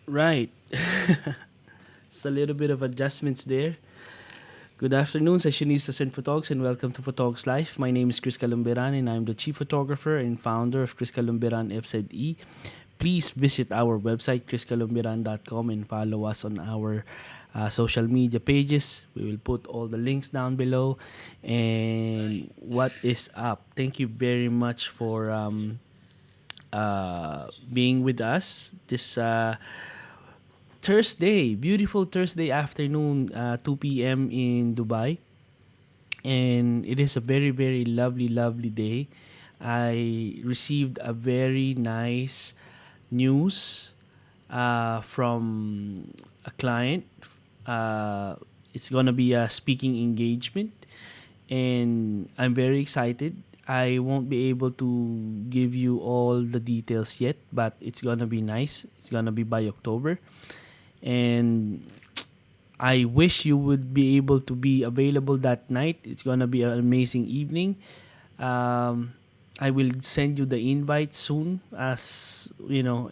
Right. It's a little bit of adjustments there. Good afternoon, sessionistas and photogs, and welcome to Photogs Life. My name is Chris Calumberan, and I'm the chief photographer and founder of Chris Calumberan FZE. Please visit our website, chriscalumberan.com, and follow us on our social media pages. We will put all the links down below. And what is up? Thank you very much for being with us this Thursday, beautiful Thursday afternoon, 2 p.m. in Dubai. And it is a very, very lovely, lovely day. I received a very nice news from a client. Uh, it's going to be a speaking engagement, and I'm very excited. I won't be able to give you all the details yet, but it's going to be nice. It's going to be by October. And I wish you would be able to be available that night. It's gonna be an amazing evening. Um, I will send you the invite soon as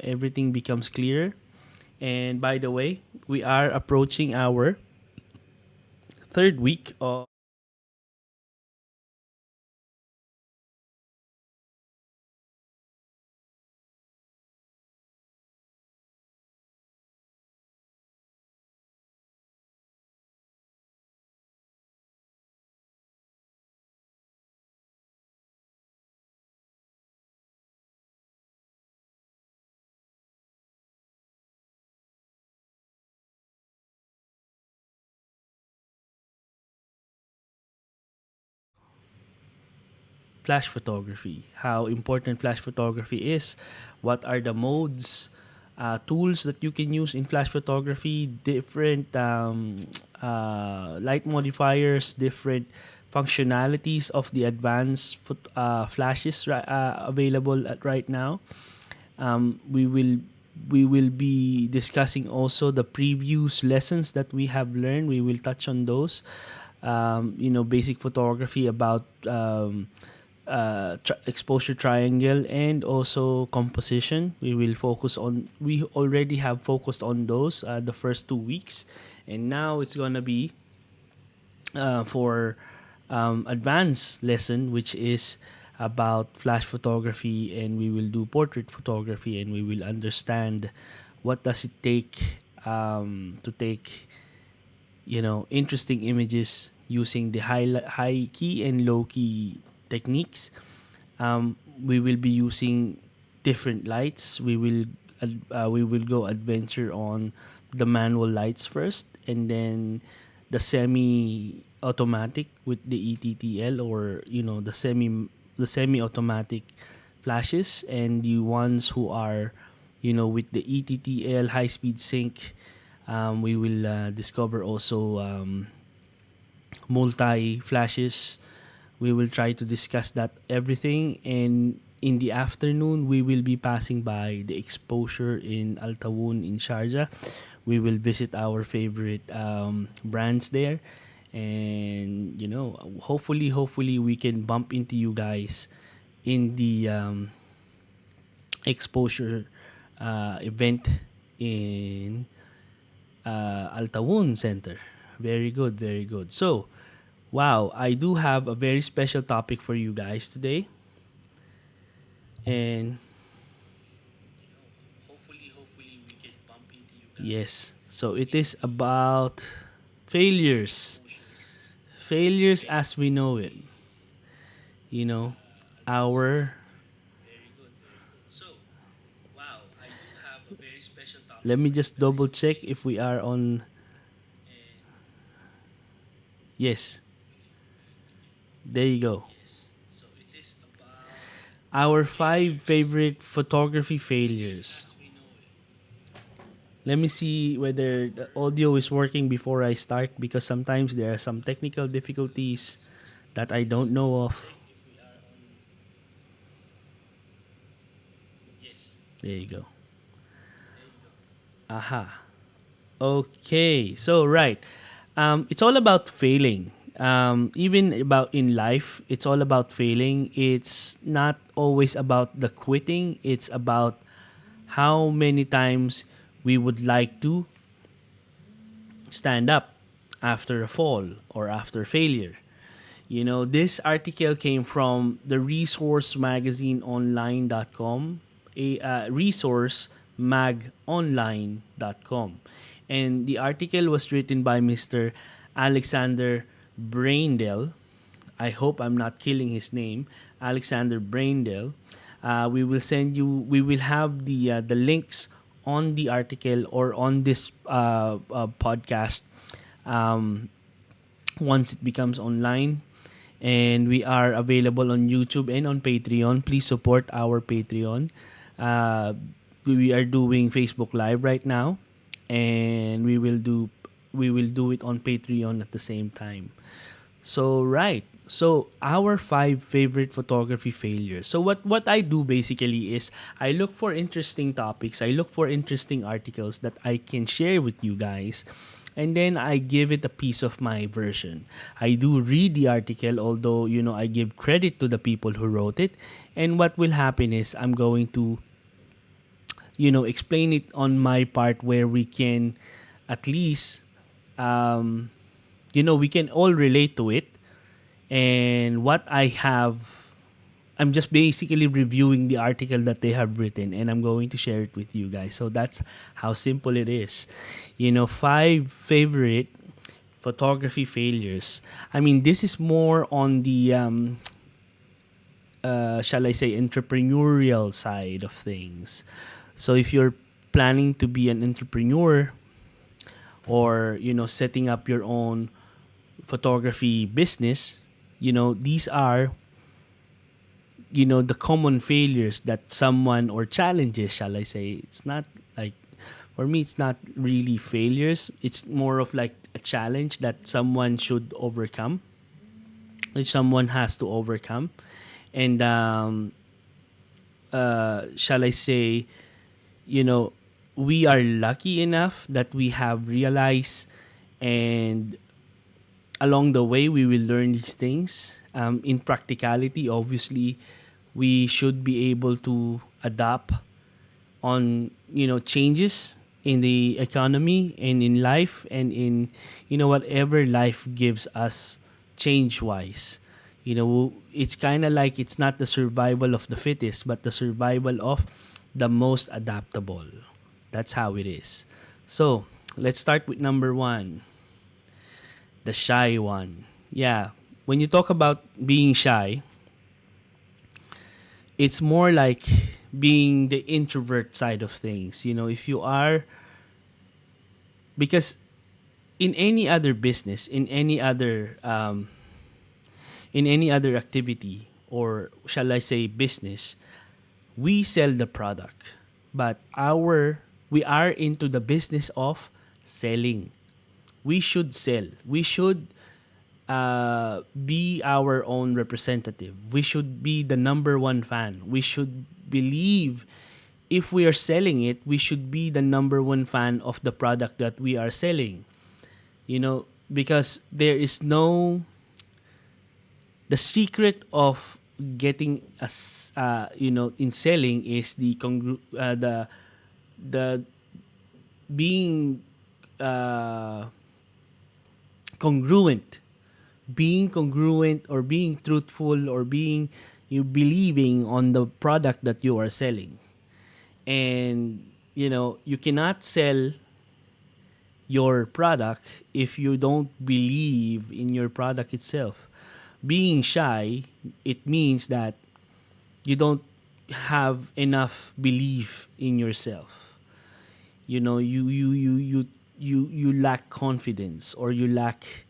everything becomes clearer. And by the way, we are approaching our third week of flash photography. How important flash photography is. What are the modes, tools that you can use in flash photography? Different light modifiers, different functionalities of the advanced flashes available right now. We will be discussing also the previous lessons that we have learned. We will touch on those. Basic photography about exposure triangle and also composition. We already have focused on those the first 2 weeks, and now it's gonna be for advanced lesson, which is about flash photography, and we will do portrait photography, and we will understand what does it take to take interesting images using the high key and low key techniques. We will be using different lights. We will go adventure on the manual lights first, and then the semi automatic with the ETTL, or the semi automatic flashes, and the ones who are with the ETTL high speed sync. We will discover also multi flashes. We will try to discuss that everything, and in the afternoon we will be passing by the exposure in Al Tawun in Sharjah. We will visit our favorite brands there, and hopefully we can bump into you guys in the exposure event in Al Tawun Center. Very good, very good. So, wow, I do have a very special topic for you guys today. And yes, so it is about failures. Failures as we know it. You know, our. Let me just double check if we are on. Yes, there you go. Our five favorite photography failures. Let me see whether the audio is working before I start, because sometimes there are some technical difficulties that I don't know of. There you go. Aha. Okay. So right. It's all about failing. Even about in life, it's all about failing. It's not always about the quitting. It's about how many times we would like to stand up after a fall or after failure. This article came from the resourcemagazineonline.com, resourcemagonline.com. And the article was written by Mr. Alexander Braindel. I hope I'm not killing his name, Alexander Braindel. We will have the links on the article or on this podcast um, once it becomes online. And we are available on YouTube and on Patreon. Please support our Patreon. Uh, we are doing Facebook Live right now, and we will do it on Patreon at the same time. So right. So our five favorite photography failures. So what I do basically is I look for interesting topics. I look for interesting articles that I can share with you guys. And then I give it a piece of my version. I do read the article, although I give credit to the people who wrote it. And what will happen is I'm going to explain it on my part where we can at least we can all relate to it. And what I have, I'm just basically reviewing the article that they have written, and I'm going to share it with you guys. So that's how simple it is. Five favorite photography failures. I mean, this is more on the shall I say, entrepreneurial side of things. So if you're planning to be an entrepreneur, or setting up your own photography business, these are the common failures that someone, or challenges, shall I say. It's not like, for me, it's not really failures. It's more of like a challenge that someone should overcome, that someone has to overcome. And shall I say, we are lucky enough that we have realized, and along the way we will learn these things. In practicality, obviously, we should be able to adapt on changes in the economy and in life, and in whatever life gives us change wise. It's kind of like, it's not the survival of the fittest, but the survival of the most adaptable. That's how it is. So let's start with number one, the shy one. Yeah, when you talk about being shy, it's more like being the introvert side of things. If you are, because in any other business, in any other activity, or shall I say business, we sell the product, but we are into the business of selling. We should sell. We should be our own representative. We should be the number one fan. We should believe, if we are selling it, we should be the number one fan of the product that we are selling. Because there is no, the secret of getting us, in selling, is the being congruent, or being truthful, or being, you believing on the product that you are selling. And you cannot sell your product if you don't believe in your product itself. Being shy, it means that you don't have enough belief in yourself. You lack confidence, or you lack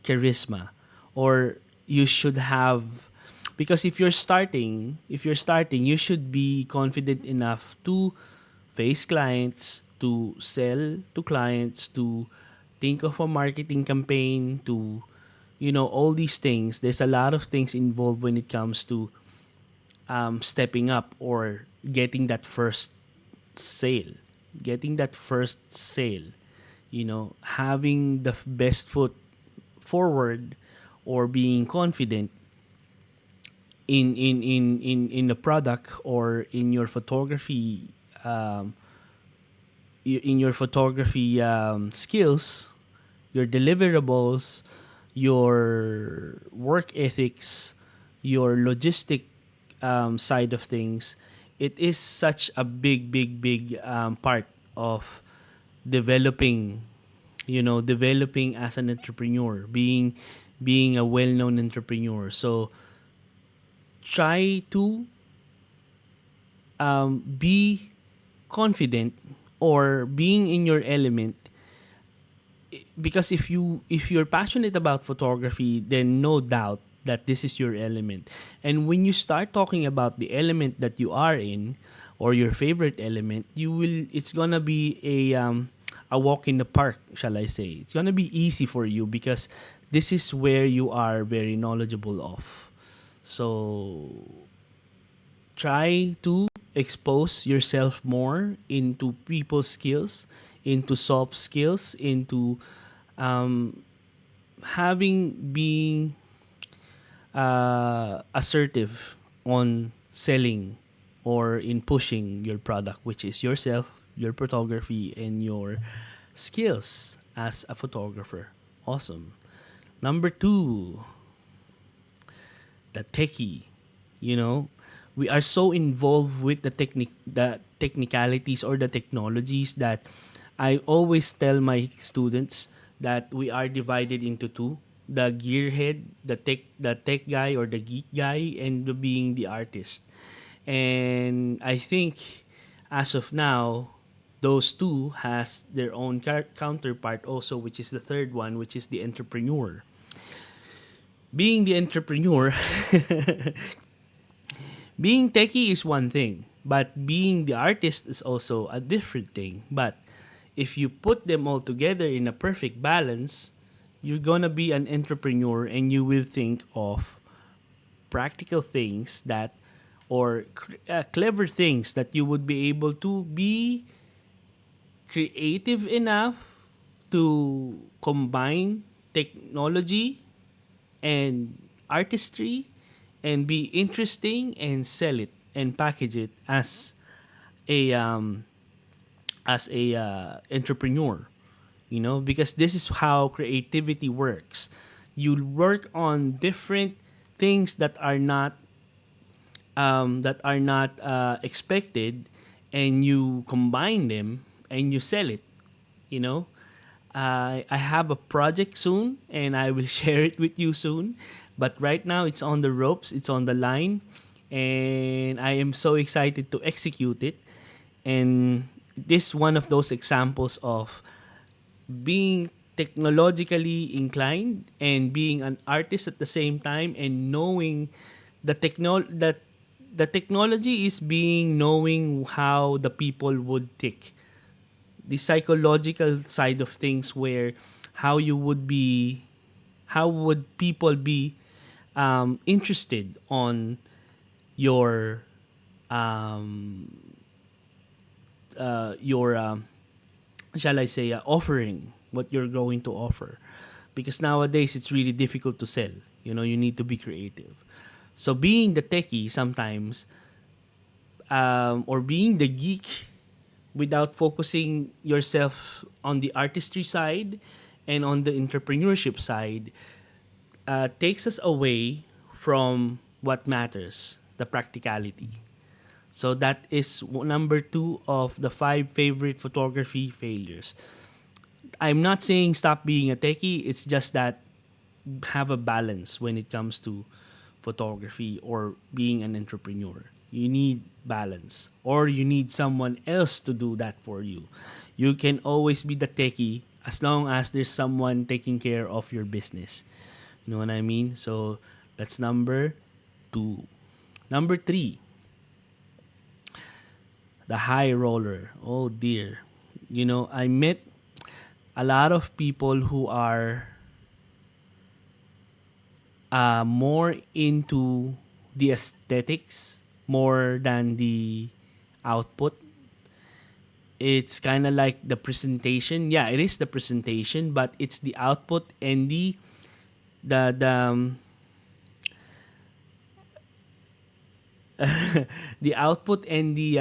charisma, or you should have, because if you're starting, you should be confident enough to face clients, to sell to clients, to think of a marketing campaign, to all these things. There's a lot of things involved when it comes to stepping up, or getting that first sale. Having the best foot forward, or being confident in the product, or in your photography in your photography skills, your deliverables, your work ethics, your logistic side of things, it is such a big part of developing, developing as an entrepreneur, being a well-known entrepreneur. So try to be confident or being in your element, because if you're passionate about photography, then no doubt that this is your element. And when you start talking about the element that you are in, or your favorite element, it's gonna be a walk in the park, shall I say. It's gonna be easy for you because this is where you are very knowledgeable of. So try to expose yourself more into people skills, into soft skills, into um, being assertive on selling or in pushing your product, which is yourself, your photography, and your skills as a photographer. Awesome. Number two, the techie. You know, we are so involved with the technicalities or the technologies that I always tell my students that we are divided into two: the gearhead, the tech guy or the geek guy, and being the artist. And I think as of now, those two has their own counterpart also, which is the third one, which is the entrepreneur. Being the entrepreneur, being techie is one thing, but being the artist is also a different thing. But if you put them all together in a perfect balance, you're gonna be an entrepreneur and you will think of practical things that, or clever things that you would be able to be creative enough to combine technology and artistry and be interesting and sell it and package it a as a entrepreneur, because this is how creativity works. You work on different things that are not expected, and you combine them and you sell it. you know I have a project soon and I will share it with you soon. But right now it's on the ropes, it's on the line, and I am so excited to execute it. And this one of those examples of being technologically inclined and being an artist at the same time, and knowing that the technology is being knowing how the people would tick, the psychological side of things, where how you would be how would people be interested on your um your shall I say, offering, what you're going to offer. Because nowadays it's really difficult to sell. You need to be creative. So being the techie sometimes, or being the geek, without focusing yourself on the artistry side and on the entrepreneurship side, takes us away from what matters, the practicality. So that is number two of the five favorite photography failures. I'm not saying stop being a techie. It's just that have a balance when it comes to photography or being an entrepreneur. You need balance, or you need someone else to do that for you. You can always be the techie as long as there's someone taking care of your business. You know what I mean? So that's number two. Number three, the high roller. Oh dear. I met a lot of people who are more into the aesthetics more than the output. It's kind of like the presentation. Yeah, it is the presentation, but it's the output and the the output and the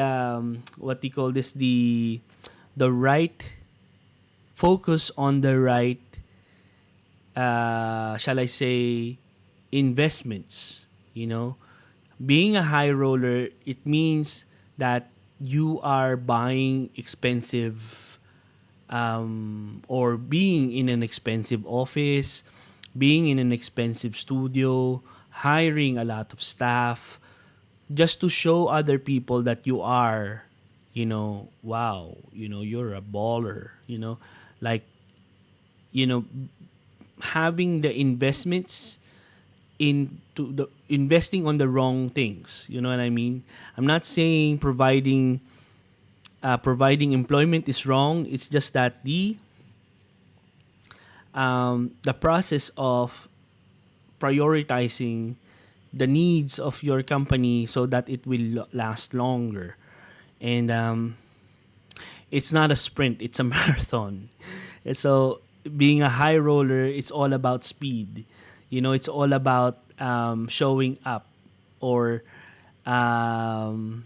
what do you call this, the the right focus on the right, shall I say, investments. You know, being a high roller, it means that you are buying expensive, or being in an expensive office, being in an expensive studio, hiring a lot of staff just to show other people that you are, wow, you're a baller, like, you know, having the investments into the investing on the wrong things. You know what I mean? I'm not saying providing employment is wrong. It's just that the process of prioritizing the needs of your company so that it will last longer. And it's not a sprint, it's a marathon. And so being a high roller, it's all about speed. It's all about showing up, or um,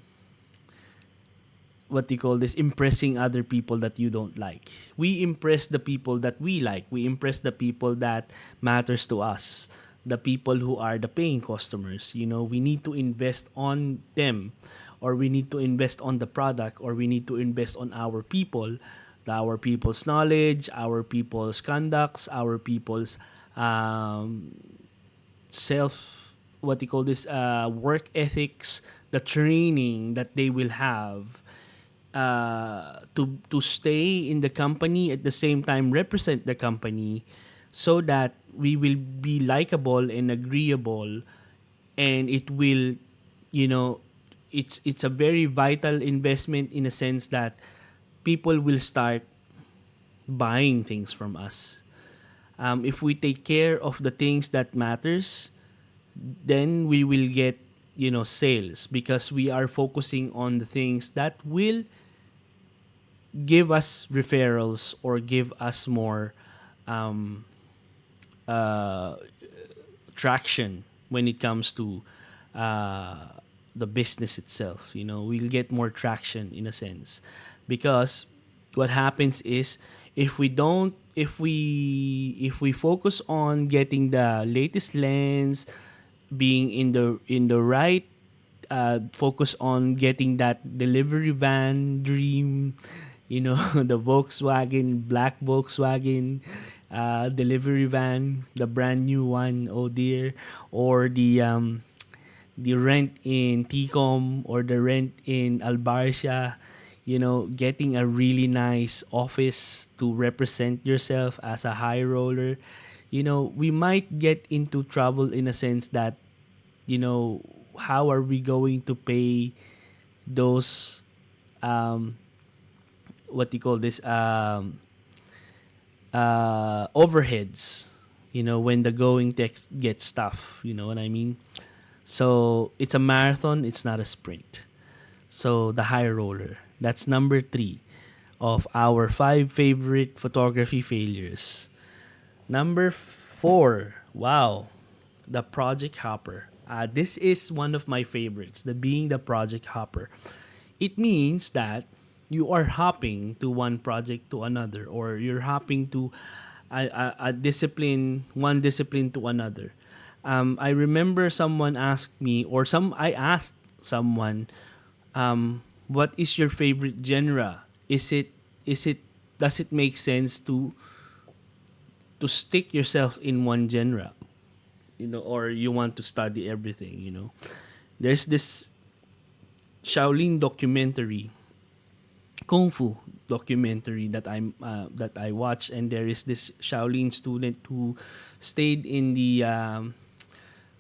what do you call this, impressing other people that you don't like. We impress the people that we like. We impress the people that matters to us, the people who are the paying customers. We need to invest on them, or we need to invest on the product, or we need to invest on our people's knowledge, our people's conducts, our people's um, self, what do you call this, work ethics, the training that they will have to stay in the company, at the same time represent the company, so that we will be likable and agreeable. And it will, you know it's a very vital investment, in a sense that people will start buying things from us. If we take care of the things that matters, then we will get, sales, because we are focusing on the things that will give us referrals, or give us more um, uh, traction when it comes to the business itself. We'll get more traction, in a sense, because what happens is, if we focus on getting the latest lens, being in the right, focus on getting that delivery van dream, the black Volkswagen delivery van, the brand new one, oh dear, or the rent in Ticom, or the rent in Albarcia, getting a really nice office to represent yourself as a high roller. We might get into trouble, in a sense that, how are we going to pay those, what do you call this, overheads, when the going text gets tough. You know what I mean? So it's a marathon, it's not a sprint. So the high roller. That's number 3 of our 5 favorite photography failures. Number 4. Wow. The project hopper. This is one of my favorites, the being the project hopper. It means that you are hopping to one project to another, or you're hopping to a discipline, one discipline to another. I remember someone asked me, I asked someone, what is your favorite genre? Is it does it make sense to stick yourself in one genre, or you want to study everything? There's this Shaolin documentary, kung fu documentary, that I watched, and there is this Shaolin student who stayed in the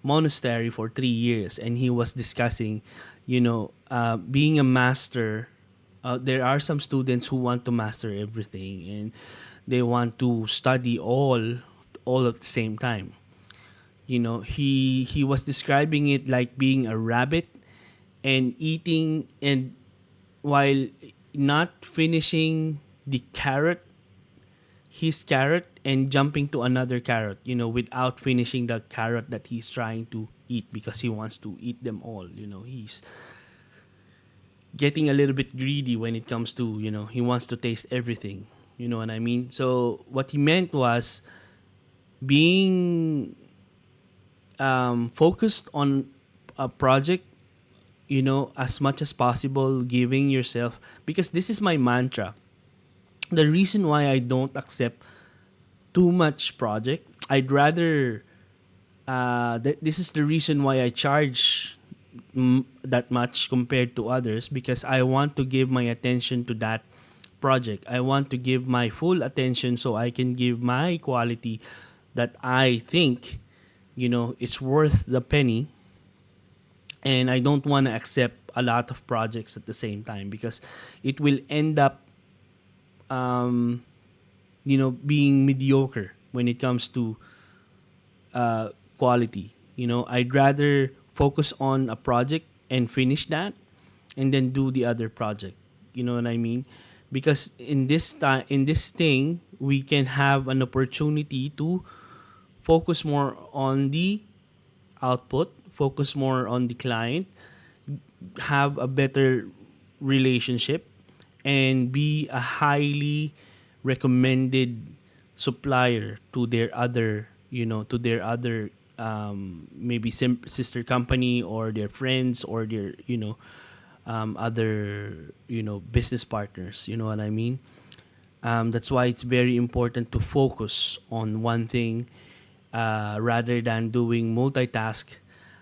monastery for 3 years, and he was discussing, being a master. There are some students who want to master everything, and they want to study all at the same time. He was describing it like being a rabbit, and eating, and while not finishing the carrot, his carrot, and jumping to another carrot, without finishing the carrot that he's trying to eat, because he wants to eat them all. He's getting a little bit greedy when it comes to, he wants to taste everything. You know what I mean? So what he meant was being focused on a project, as much as possible, giving yourself, because this is my mantra. The reason why I don't accept too much project, I'd rather, this is the reason why I charge that much compared to others, because I want to give my attention to that project. I want to give my full attention so I can give my quality that I think, it's worth the penny. And I don't want to accept a lot of projects at the same time, because it will end up, um, being mediocre when it comes to quality. I'd rather focus on a project and finish that, and then do the other project. You know what I mean? Because in this thing, we can have an opportunity to focus more on the output, focus more on the client, have a better relationship, and be a highly recommended supplier to their other, maybe sister company, or their friends, or their, other, business partners. You know what I mean? That's why it's very important to focus on one thing, rather than doing multitask.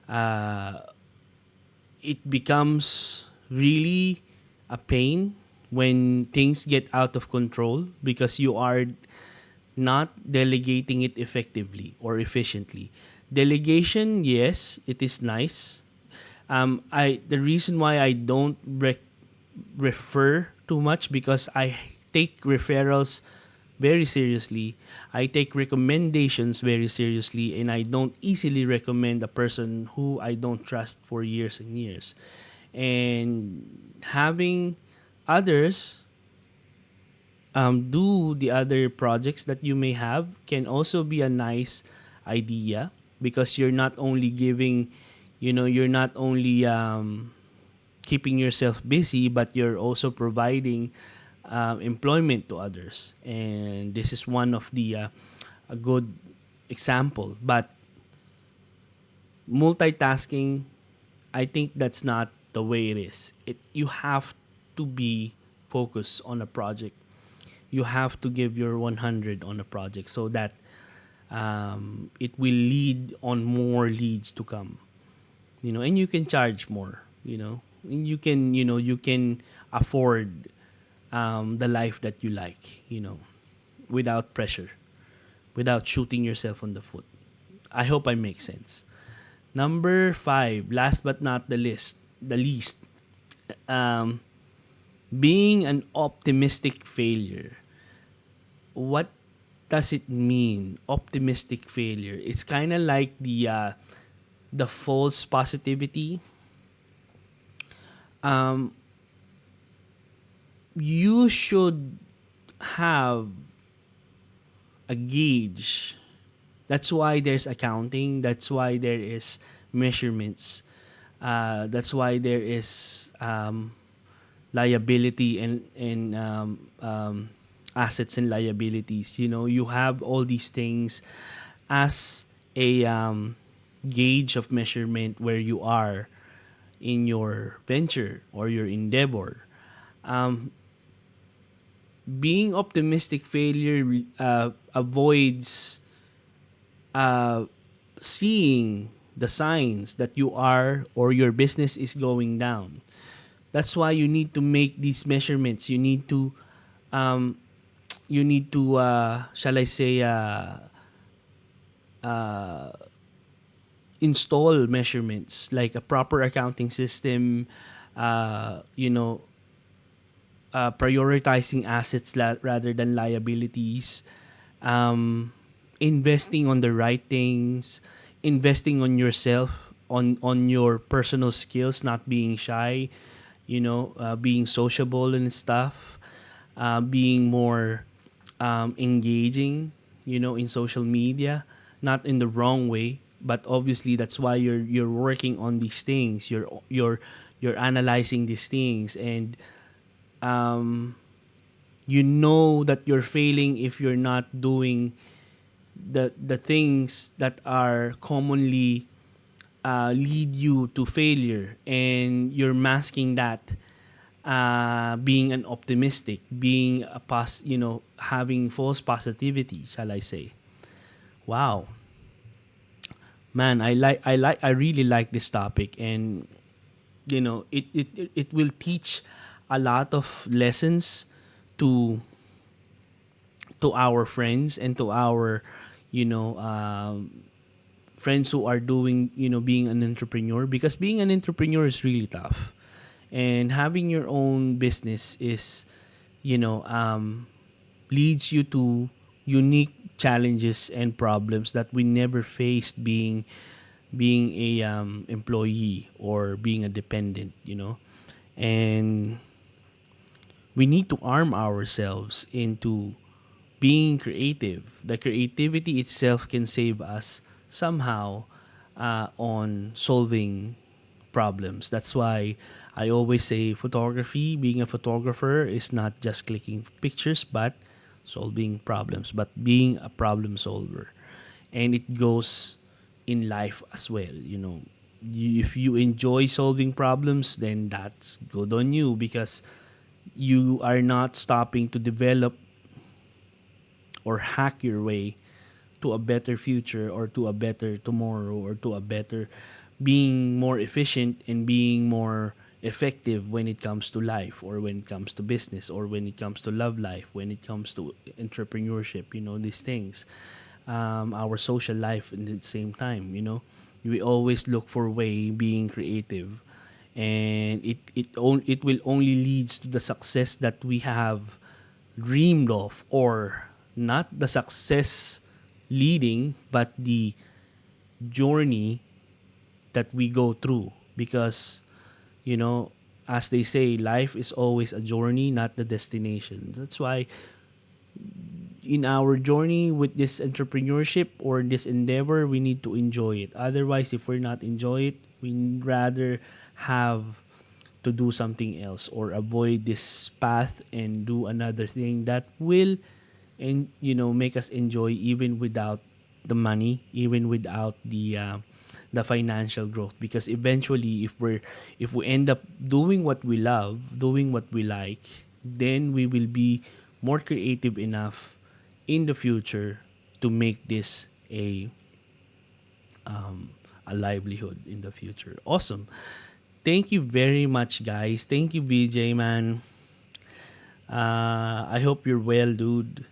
uh, it becomes really a pain when things get out of control, because you are not delegating it effectively or efficiently. Delegation, yes, it is nice. I The reason why I don't refer too much, because I take referrals very seriously. I take recommendations very seriously, and I don't easily recommend a person who I don't trust for years and years. And having others do the other projects that you may have can also be a nice idea, because you're not only giving, you're not only keeping yourself busy, but you're also providing employment to others. And this is one of the a good example. But multitasking, I think that's not the way it is. You have to be focused on a project. You have to give your 100 on a project, so that it will lead on more leads to come. And you can charge more. And you can afford the life that you like. Without pressure, without shooting yourself on the foot. I hope I make sense. Number 5, last but not the least, um, being an optimistic failure. What does it mean? Optimistic failure. It's kind of like the false positivity. Um, you should have a gauge. That's why there's accounting. That's why there is measurements. That's why there is liability and assets and liabilities. You have all these things as a gauge of measurement where you are in your venture or your endeavor. Um, Being optimistic failure avoids seeing the signs that you are or your business is going down. That's why you need to make these measurements. Um, you need to shall I say, uh, install measurements like a proper accounting system. Uh, you know, Prioritizing assets rather than liabilities, investing on the right things, investing on yourself, on your personal skills, not being shy, being sociable and stuff, being more engaging, in social media, not in the wrong way, but obviously that's why you're working on these things. you're analyzing these things, and um, you know that you're failing if you're not doing the things that are commonly lead you to failure, and you're masking that being an optimistic, being having false positivity, shall I say. Wow, man, I really like this topic, and it will teach a lot of lessons to our friends, and to our you know friends who are doing, being an entrepreneur, because being an entrepreneur is really tough, and having your own business is, you know um leads you to unique challenges and problems that we never faced being a employee, or being a dependent, and we need to arm ourselves into being creative. The creativity itself can save us somehow on solving problems. That's why I always say photography, being a photographer, is not just clicking pictures, but solving problems, but being a problem solver. And it goes in life as well. If you enjoy solving problems, then that's good on you, because you are not stopping to develop or hack your way to a better future, or to a better tomorrow, or to a better being more efficient and being more effective when it comes to life, or when it comes to business, or when it comes to love life, when it comes to entrepreneurship, these things, our social life. And at the same time, we always look for way being creative, and it will only leads to the success that we have dreamed of, or not the success leading, but the journey that we go through. Because, you know as they say, life is always a journey, not the destination. That's why in our journey with this entrepreneurship or this endeavor, we need to enjoy it. Otherwise, if we're not enjoy it, we'd rather have to do something else, or avoid this path and do another thing that will, and make us enjoy, even without the money, even without the financial growth. Because eventually, if we end up doing what we love, doing what we like, then we will be more creative enough in the future to make this a livelihood in the future. Awesome. Thank you very much, guys. Thank you, BJ, man. I hope you're well, dude.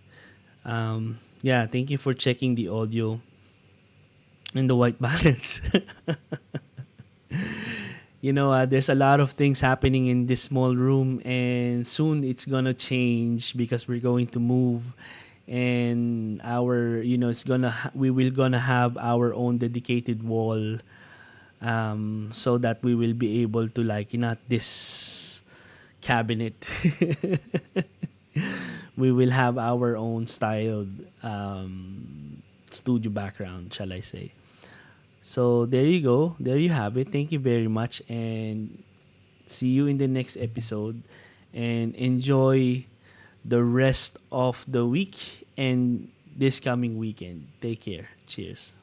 Yeah, thank you for checking the audio and the white balance. There's a lot of things happening in this small room, and soon it's gonna change because we're going to move, and we will gonna have our own dedicated wall, so that we will be able to, like, not this cabinet. We will have our own styled studio background, shall I say. So there you go. There you have it. Thank you very much, and see you in the next episode. And enjoy the rest of the week and this coming weekend. Take care. Cheers.